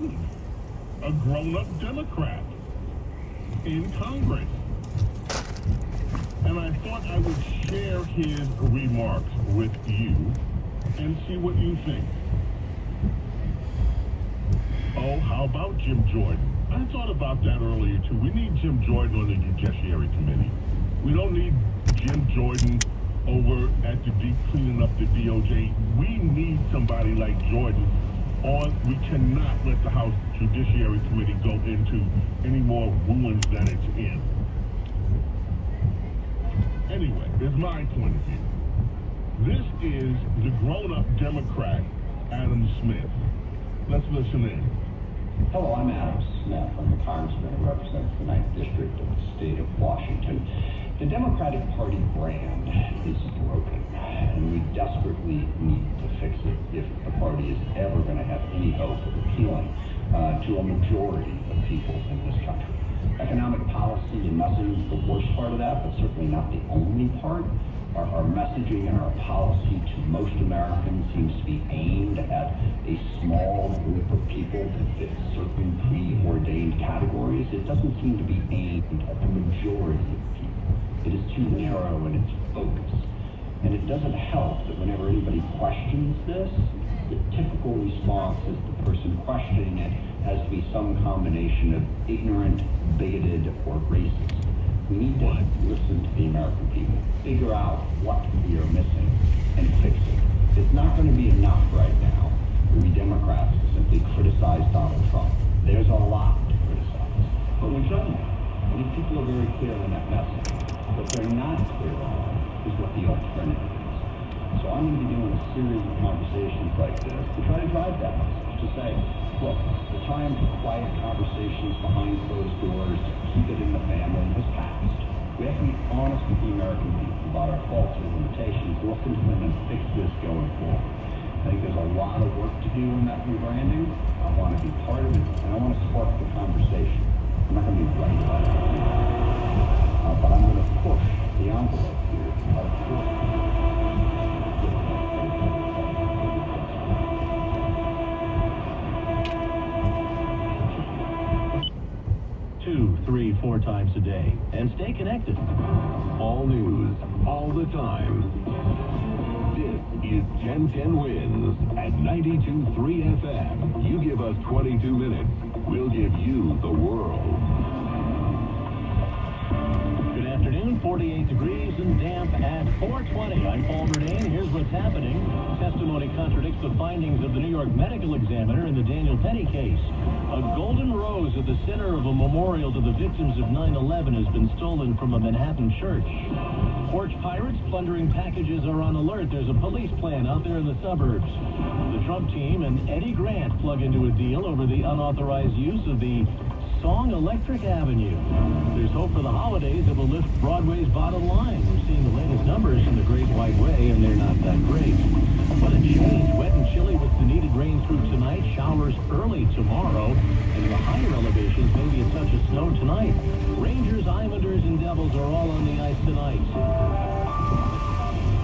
Jordan, a grown-up Democrat in Congress. And I thought I would share his remarks with you and see what you think. Oh, how about Jim Jordan? I thought about that earlier, too. We need Jim Jordan on the Judiciary Committee. We don't need Jim Jordan over at the deep cleaning up the DOJ. We need somebody like Jordan on. We cannot let the House Judiciary Committee go into any more ruins than it's in. Anyway, it's my point of view. This is the grown-up Democrat, Adam Smith. Let's listen in. Hello, I'm Adam Smith. I'm a congressman who represents the 9th District of the state of Washington. The Democratic Party brand is broken, and we desperately need to fix it if the party is ever going to have any hope of appealing to a majority of people in this country. Economic policy and messaging is the worst part of that, but certainly not the only part. Our messaging and our policy to most Americans seems to be aimed at a small group of people that fit certain preordained categories. It doesn't seem to be aimed at the majority of people. It is too narrow in its focus. And it doesn't help that whenever anybody questions this, the typical response is the person questioning it has to be some combination of ignorant, bigoted, or racist. We need to listen to the American people, figure out what we are missing, and fix it. It's not going to be enough right now for we Democrats to simply criticize Donald Trump. There's a lot to criticize. But we've done that. I think people are very clear on that message. What they're not clear on is what the alternative is. So I'm going to be doing a series of conversations like this to try to drive that message, to say, look, the time for quiet conversations behind closed doors to keep it in the family has passed. We have to be honest with the American people about our faults and limitations, listen to them, and fix this going forward. I think there's a lot of work to do in that rebranding. I want to be part of it, and I want to spark the conversation. I'm not going to be right about it, but I'm going to push the envelope here. Two, three, four times a day, and stay connected. All news, all the time. This is 1010 Wins at 92.3 FM. You give us 22 minutes, we'll give you the world. Good afternoon, 48 degrees and damp at 4:20. I'm Paul Burdane. Here's what's happening. Testimony contradicts the findings of the New York medical examiner in the Daniel Penny case. A golden rose at the center of a memorial to the victims of 9/11 has been stolen from a Manhattan church. Porch pirates plundering packages are on alert. There's a police plan out there in the suburbs. The Trump team and Eddie Grant plug into a deal over the unauthorized use of the song Electric Avenue. There's hope for the holidays that will lift Broadway's bottom line. We're seeing the latest numbers in the Great White Way, and they're not that great. What a change. Wet and chilly with the needed rain through tonight. Showers early tomorrow. And in the higher elevations, maybe a touch of snow tonight. Rangers, Islanders, and Devils are all on the ice tonight.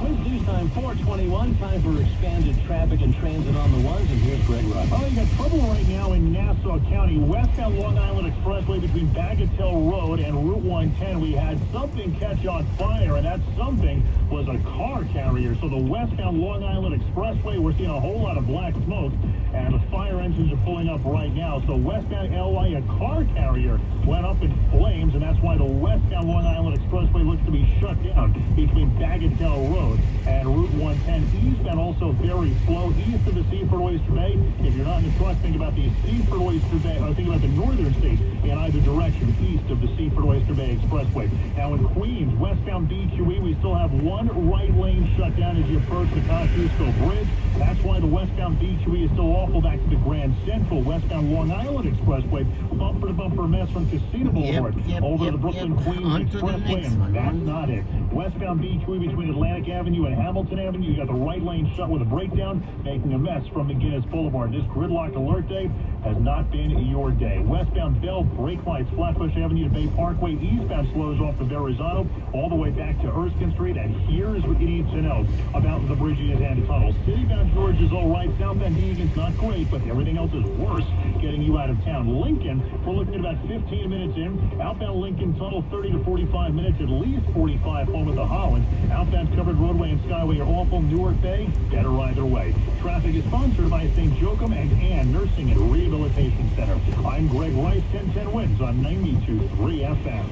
Wins News Time 4:21. Time for expanded traffic and transit on the ones. And here's Greg Rudd. Oh, you got trouble right now in Nassau County, westbound Long Island Expressway between Bagatelle Road and Route 110. We had something catch on fire, and that something was a car carrier. So the westbound Long Island Expressway, we're seeing a whole lot of black smoke, and the fire engines are pulling up right now. So westbound LY, a car carrier went up in flames, and that's why the westbound Long Island Expressway looks to be shut down between Bagatelle Road and Route 110. Eastbound also very slow east of the Seaford Oyster Bay. If you're not in the truck, think about the Seaford Oyster Bay, or think about the northern state in either direction east of the Seaford Oyster Bay Expressway. Now in Queens, westbound BQE, we still have one right lane shut down as you approach the Kosciuszko Bridge. That's why the westbound BQE is still awful back to the Grand Central. Westbound Long Island Expressway, bumper-to-bumper mess from Casino Boulevard over to the Brooklyn Queens Expressway, and that's not it. Westbound B3 between Atlantic Avenue and Hamilton Avenue, you got the right lane shut with a breakdown, making a mess from McGinnis Boulevard. This gridlock alert day has not been your day. Westbound Bell, brake lights, Flatbush Avenue to Bay Parkway. Eastbound slows off the Verrazano all the way back to Erskine Street. And here's what you need to know about the Bridges and Tunnel. Citybound George is all right. Southbound Egan's not great, but everything else is worse getting you out of town. Lincoln, we're looking at about 15 minutes in. Outbound Lincoln Tunnel, 30 to 45 minutes, at least 45 home at the Holland. Outbound covered roadway and Skyway are awful. Newark Bay, better either way. Traffic is sponsored by St. Joachim and Ann Nursing and Rehabilitation Center. I'm Greg Rice, 1010 Wins on 92.3 FM.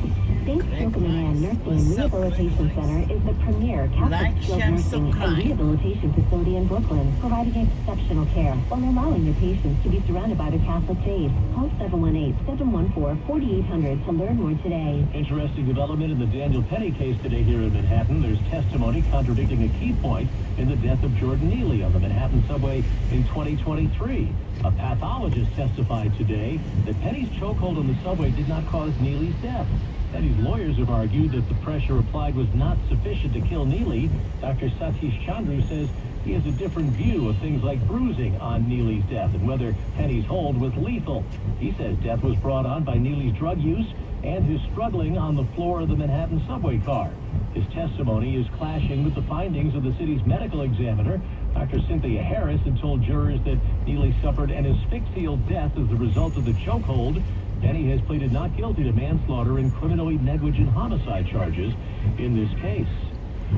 St. Joachim and Ann Nursing and Rehabilitation Center is the premier Catholic skilled nursing and rehabilitation facility in Brooklyn, providing exceptional care while allowing their patients to be surrounded by their Catholic faith. Call 718-714-4800 to learn more today. Interesting development in the Daniel Penny case today here in Manhattan. There's testimony contradicting a key point in the death of Jordan Neely on the Manhattan subway in 2023. A pathologist testified today that Penny's chokehold on the subway did not cause Neely's death. Penny's lawyers have argued that the pressure applied was not sufficient to kill Neely. Dr. Satish Chandru says he has a different view of things like bruising on Neely's death and whether Penny's hold was lethal. He says death was brought on by Neely's drug use and his struggling on the floor of the Manhattan subway car. His testimony is clashing with the findings of the city's medical examiner. Dr. Cynthia Harris had told jurors that Neely suffered an asphyxial death as a result of the chokehold. Penny has pleaded not guilty to manslaughter and criminally negligent homicide charges in this case.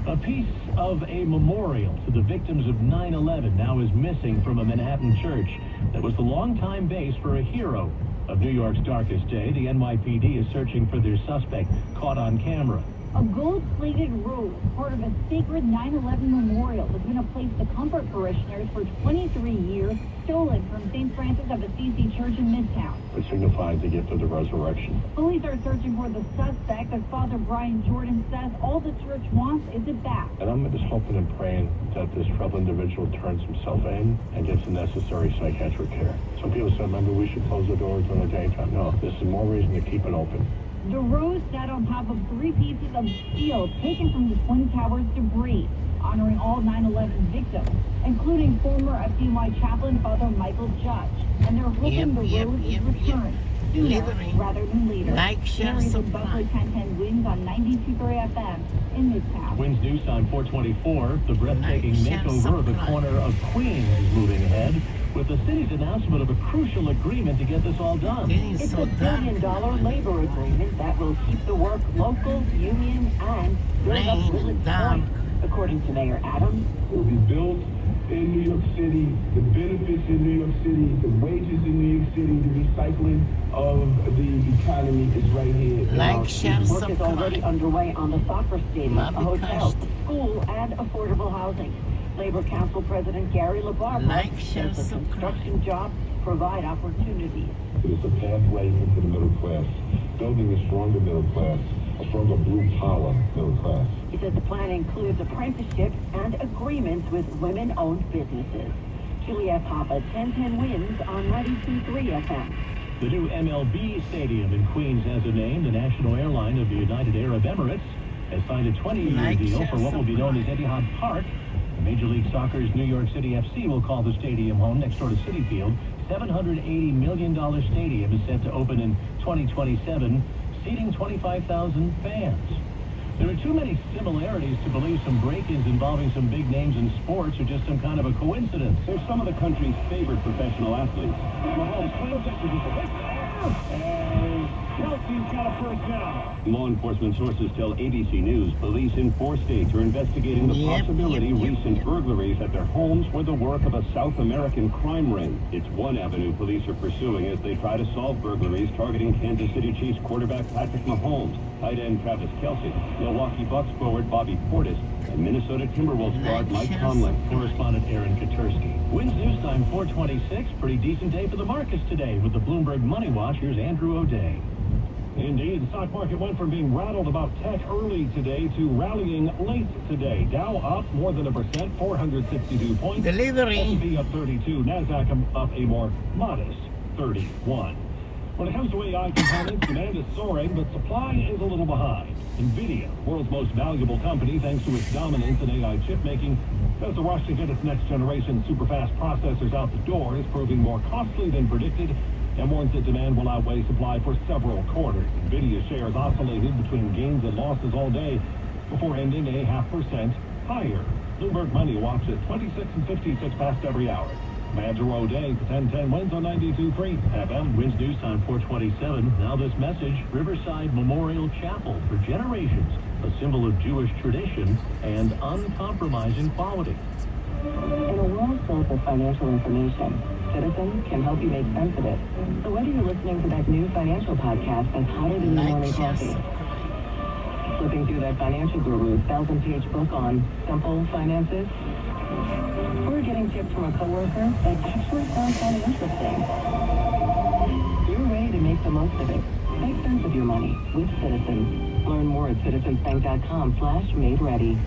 A piece of a memorial to the victims of 9/11 now is missing from a Manhattan church that was the longtime base for a hero of New York's darkest day. The NYPD is searching for their suspect caught on camera. A gold-plated rose, part of a sacred 9/11 memorial, has been a place to comfort parishioners for 23 years, stolen from St. Francis of Assisi Church in Midtown. It signifies the gift of the resurrection. Police are searching for the suspect, as Father Brian Jordan says all the church wants is it back. And I'm just hoping and praying that this troubled individual turns himself in and gets the necessary psychiatric care. Some people said maybe we should close the doors during the daytime. No, this is more reason to keep it open. The rose sat on top of 3 pieces of steel taken from the Twin Towers debris, honoring all 9/11 victims, including former FDNY chaplain Father Michael Judge. And they're hoping the rose is returned sooner rather than later. Like, share, Buckley 1010 Wins on 92.3 FM in Midtown. Wins News Time 424. The breathtaking makeover of the corner of Queens is moving ahead, with the city's announcement of a crucial agreement to get this all done. It's a $1 billion labor agreement that will keep the work local, union, and build up village points, according to Mayor Adams. It will be built in New York City, the benefits in New York City, the wages in New York City, the recycling of the economy is right here. Like, share, Work is already underway on the soccer stadium, a hotel, school, and affordable housing. Labor Council President Gary LaBarbera Like, share, says the construction jobs provide opportunities. It is a pathway into the middle class, building a stronger middle class, a stronger blue-collar middle class. He says the plan includes apprenticeships and agreements with women-owned businesses. Juliet Papa, 1010 Wins on 92.3 FM. The new MLB stadium in Queens has a name. The national airline of the United Arab Emirates has signed a 20-year deal for what will be known as Etihad Park. Major League Soccer's New York City FC will call the stadium home next door to Citi Field. $780 million stadium is set to open in 2027, seating 25,000 fans. There are too many similarities to believe some break-ins involving some big names in sports are just some kind of a coincidence. They're some of the country's favorite professional athletes. And Kelsey's got a first down. Law enforcement sources tell ABC News police in 4 states are investigating the possibility recent burglaries at their homes were the work of a South American crime ring. It's one avenue police are pursuing as they try to solve burglaries targeting Kansas City Chiefs quarterback Patrick Mahomes, tight end Travis Kelce, Milwaukee Bucks forward Bobby Portis, and Minnesota Timberwolves guard Mike Tomlin. Correspondent Aaron Katursky. Wins News Time 426. Pretty decent day for the markets today with the Bloomberg Money Watch. Here's Andrew O'Day. Indeed, the stock market went from being rattled about tech early today to rallying late today. Dow up more than 1%, 462 points. Delivery. S&P up 32. NASDAQ up a more modest 31. When it comes to AI components, demand is soaring, but supply is a little behind. NVIDIA, world's most valuable company thanks to its dominance in AI chip making, says the rush to get its next generation super-fast processors out the door is proving more costly than predicted, and warns that demand will outweigh supply for several quarters. NVIDIA shares oscillated between gains and losses all day before ending a 0.5% higher. Bloomberg Money Watch at 26 and 56 past every hour. Badger O'Day, 10-10 wins on 92.3 FM. Wins news time 427. Now this message, Riverside Memorial Chapel for generations, a symbol of Jewish tradition and uncompromising quality. In a world filled with financial information, Citizen can help you make sense of it. So whether you're listening to that new financial podcast that's hotter than your morning coffee, flipping through that financial guru's 1,000-page book on simple finances, or getting tips from a coworker that actually sounds kind of interesting, you're ready to make the most of it. Make sense of your money with Citizens. Learn more at citizensbank.com/made-ready.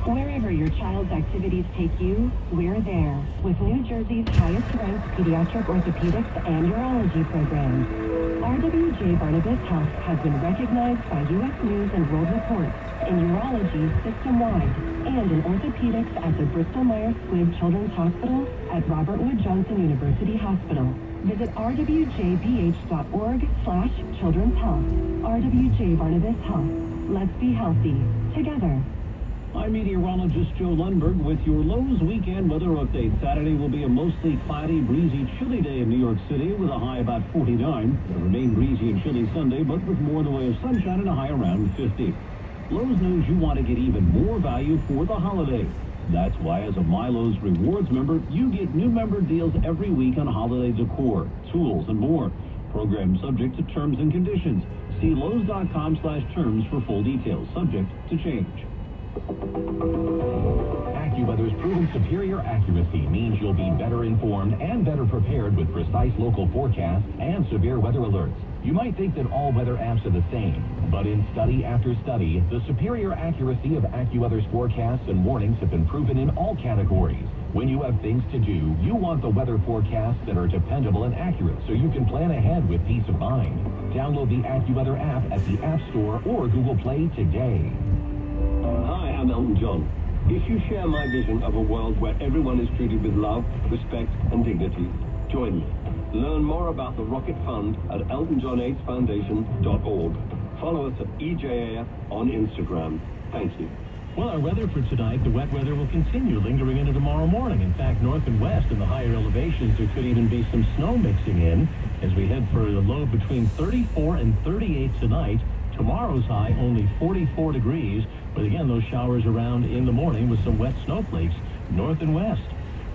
Wherever your child's activities take you, we're there with New Jersey's highest-ranked pediatric orthopedics and urology programs. RWJ Barnabas Health has been recognized by U.S. News and World Report in urology system-wide and in orthopedics at the Bristol-Myers Squibb Children's Hospital at Robert Wood Johnson University Hospital. Visit rwjbh.org/children's health. RWJ Barnabas Health. Let's be healthy together. I'm meteorologist Joe Lundberg with your Lowe's weekend weather update. Saturday will be a mostly cloudy, breezy, chilly day in New York City with a high about 49. It'll remain breezy and chilly Sunday, but with more in the way of sunshine and a high around 50. Lowe's knows you want to get even more value for the holiday. That's why, as a MyLowe's Rewards member, you get new member deals every week on holiday decor, tools, and more. Program subject to terms and conditions. See Lowe's.com/terms for full details, subject to change. AccuWeather's proven superior accuracy means you'll be better informed and better prepared with precise local forecasts and severe weather alerts. You might think that all weather apps are the same, but in study after study, the superior accuracy of AccuWeather's forecasts and warnings have been proven in all categories. When you have things to do, you want the weather forecasts that are dependable and accurate so you can plan ahead with peace of mind. Download the AccuWeather app at the App Store or Google Play today. Hi, I'm Elton John. If you share my vision of a world where everyone is treated with love, respect, and dignity, join me. Learn more about the Rocket Fund at eltonjohnaidsfoundation.org. Follow us at EJAF on Instagram. Thank you. Well, our weather for tonight, the wet weather will continue lingering into tomorrow morning. In fact, north and west in the higher elevations, there could even be some snow mixing in as we head for a low between 34 and 38 tonight. Tomorrow's high only 44 degrees, but again, those showers around in the morning with some wet snowflakes north and west.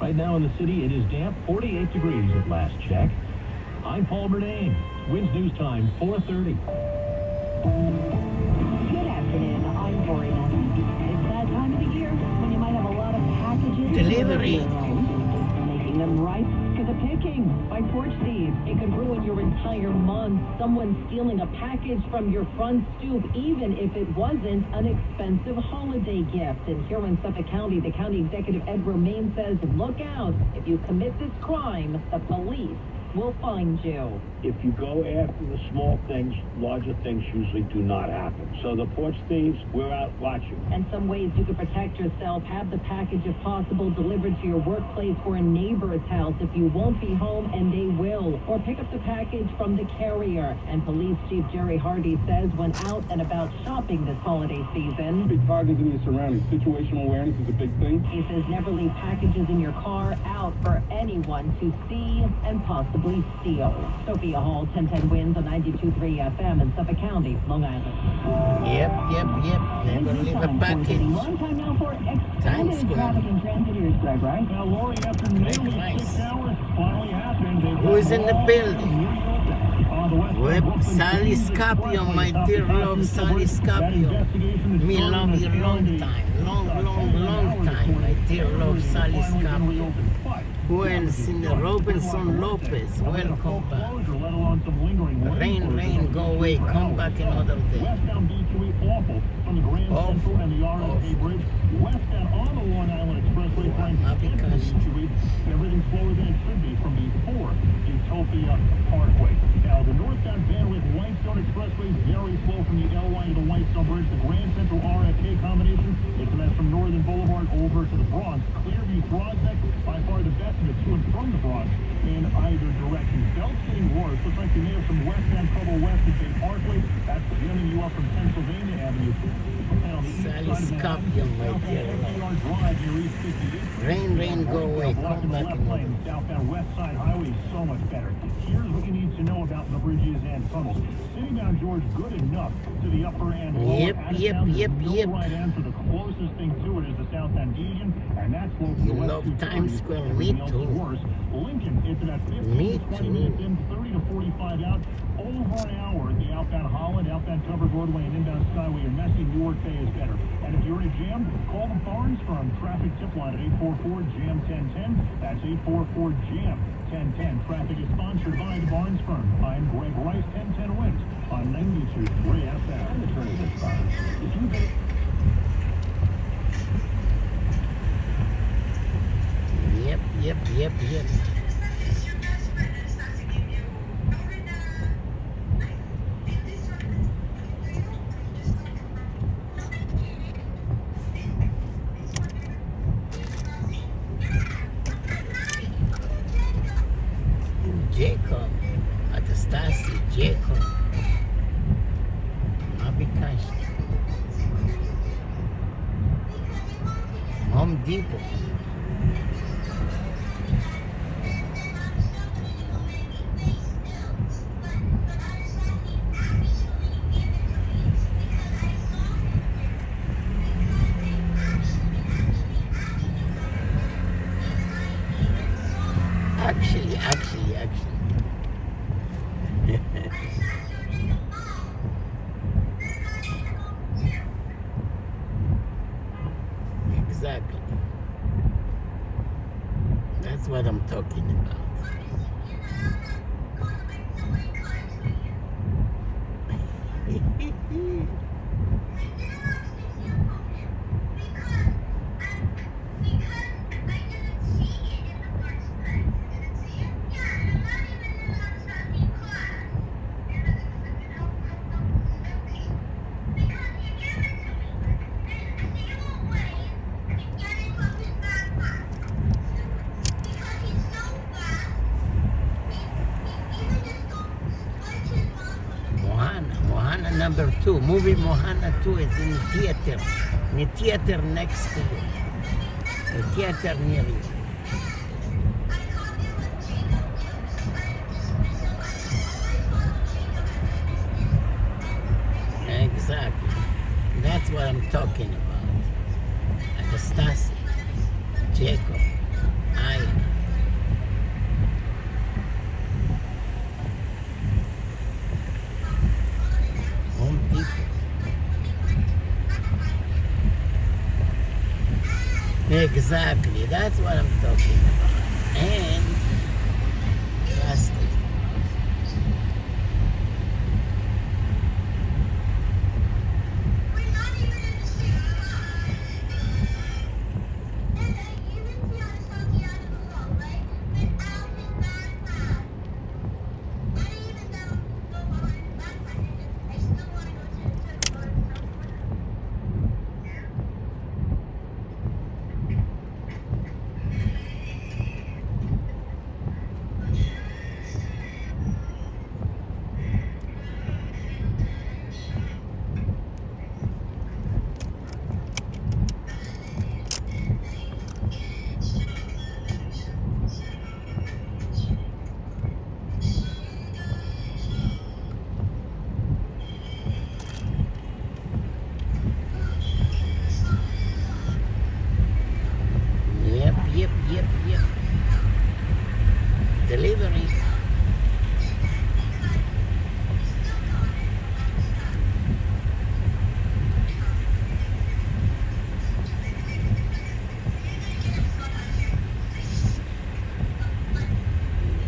Right now in the city, it is damp, 48 degrees at last check. I'm Paul Bernane. Winds News Time, 4:30. Good afternoon, I'm Cory Nelson. It's that time of the year when you might have a lot of packages Delivery. making them ripe for the picking by porch thieves. It could ruin your entire month. Someone stealing a package from your front stoop, even if it wasn't an expensive holiday gift. And here in Suffolk County, the county executive Ed Romaine says, look out. If you commit this crime, the police will find you. If you go after the small things, larger things usually do not happen. So the porch thieves, we're out watching. And some ways you can protect yourself: have the package, if possible, delivered to your workplace or a neighbor's house if you won't be home and they will. Or pick up the package from the carrier. And Police Chief Jerry Hardy says when out and about shopping this holiday season, Be targeted in your surroundings. Situational awareness is a big thing. he says never leave packages in your car out for anyone to see and possibly steal. Sophia Hall, 1010 wins on 92.3 FM in Suffolk County, Long Island. Yep. Never leave a package. Long time now for Times extended Square. traffic and transit. Here's Greg, right? Now, Lori, after nearly Nice. 6 hours, finally happened. Who is in the building? Web Sally Scapio, my dear love Sally Scapio. Me love you long time. Long time, my dear love Sally Scapio. Who else in the Robinson Lopez? Welcome back. Rain, go away. Come back another day. Westbound B2E awful from the Grand Central and the RFK Bridge. Westbound on the Long Island Expressway Everything's slower than it should be from before Utopia Parkway. Now, the northbound bandwidth Whitestone Expressway is very slow from the LY to the Whitestone Bridge. The Grand Central RFK combination, it's a mess from Northern Boulevard over to the Bronx. Clearview Prospect, by far the best of it to and from the Bronx in either direction. Belt's getting worse. Looks like they may have some westbound trouble west of Bay Parkway. That's jamming you up from Pennsylvania Avenue. And on the east side of Saliskopio, my dear Lord. Rain, go away. Come back in. Southbound West Side Highway is so much better. Here's what you need to know about the bridges and tunnels. Sitting down George, good enough to the upper and lower. Yep. Right answer. The closest thing to it is the southbound Asian, and that's low to the west. Love Times Square, me too. Worse. Lincoln, it's about 15 to 20 minutes in, 30 to 45 out. Over an hour at the outbound Holland, outbound Covered Roadway, and inbound Skyway. Your messy Newark Bay is better. And if you're in a jam, call the Barnes Firm traffic tip line at 844-JAM-1010. That's 844-JAM-1010. Traffic is sponsored by the Barnes Firm. I'm Greg Rice, 1010 wins on 92.3 FM. I'm the attorney this time. If you get Yep. Jacob, at the Stasi, Jacob. Mabikash. Home Depot. Actually. Exactly. That's what I'm talking about. Number 2, movie Mohana 2 is in theater. In the theater next to you. The theater near you. Exactly. That's what I'm talking about. Anastasi, Jacob, I. Exactly, that's what I'm talking about. And plastic. Yep. Delivery.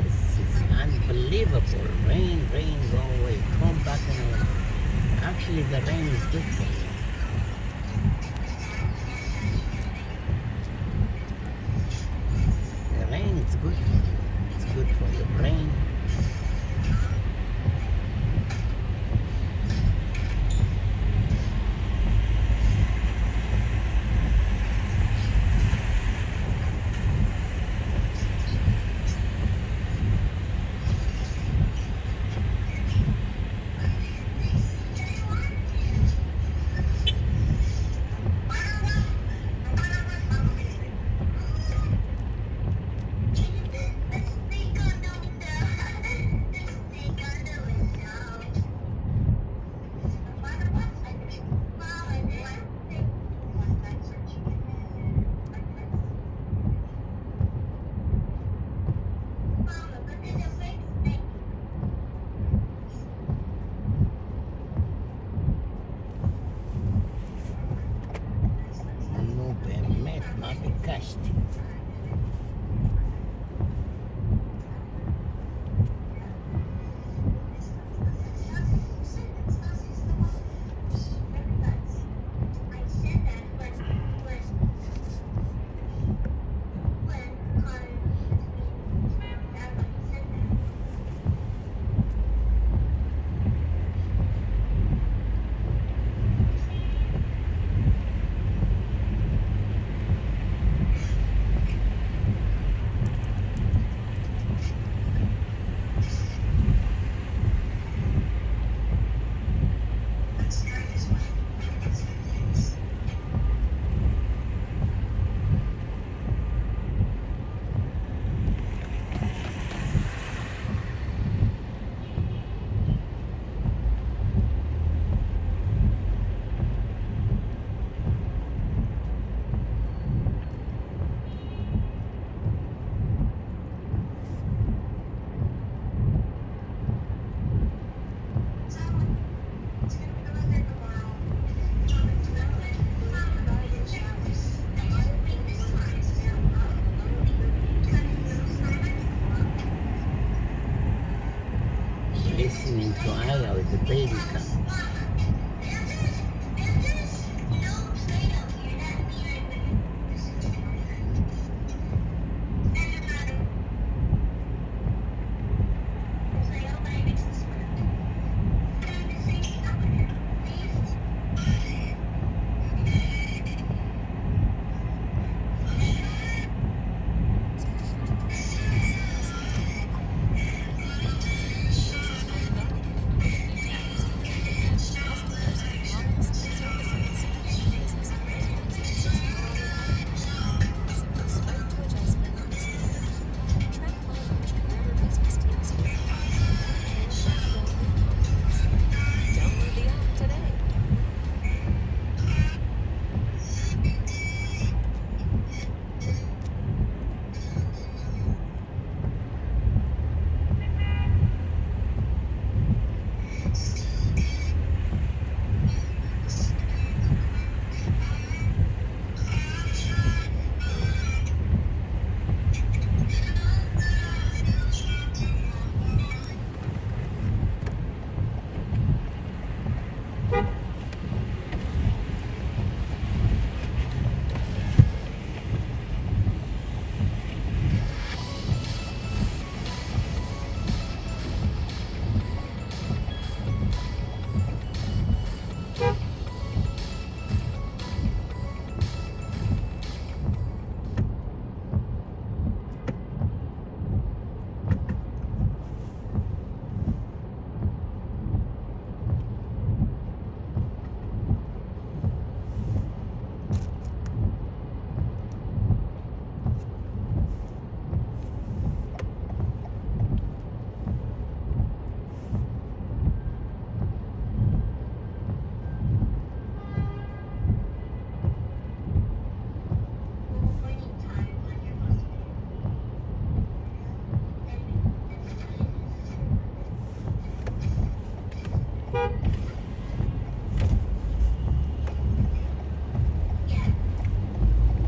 This is unbelievable. Rain, go away. Come back and actually the rain is good for you. good for you. It's good for your brain. נו באמת, מה ביקשתי? Listening to Aya with the baby come.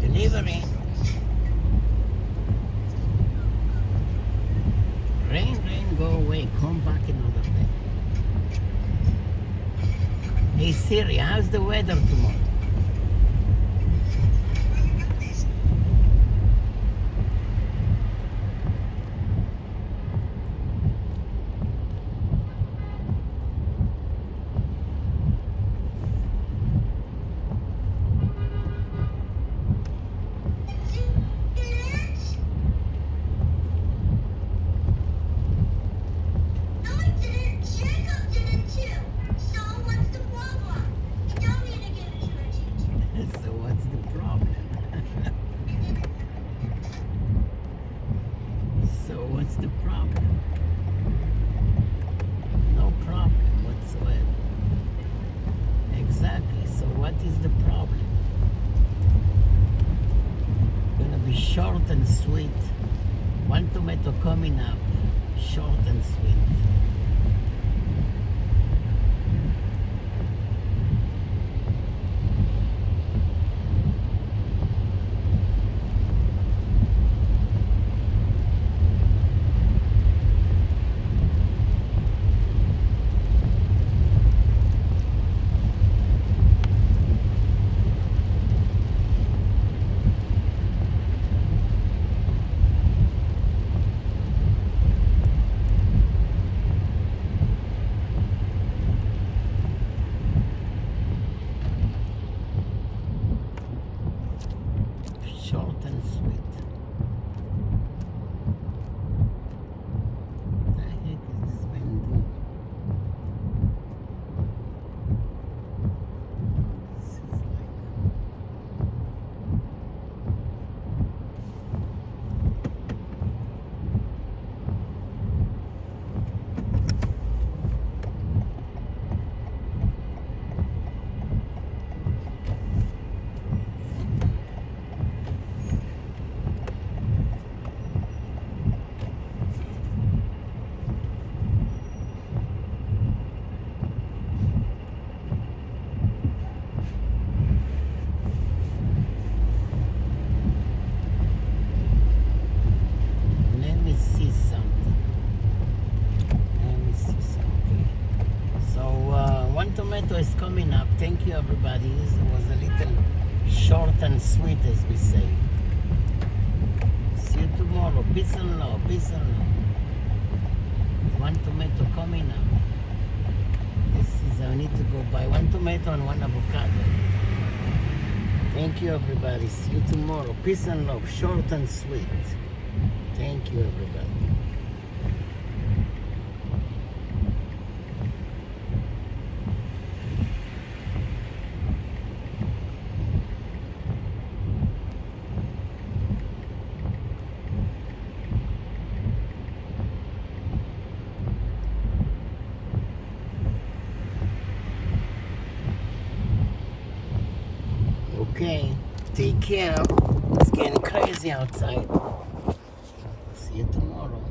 Delivery. Rain, go away. Come back another day. Hey Siri, how's the weather tomorrow? is the problem? No problem whatsoever. Exactly. So what is the problem? Gonna be short and sweet. One tomato coming up. Short and sweet. Short and sweet. What the heck is this man doing? This is like... Let me see something. So one tomato is coming up. Thank you, everybody. This was a little short and sweet, as we say. See you tomorrow. Peace and love. Peace and love. One tomato coming up. This is, I need to go buy one tomato and one avocado. Thank you, everybody. See you tomorrow. Peace and love. Short and sweet. Thank you, everybody. Okay, take care. It's getting crazy outside. See you tomorrow.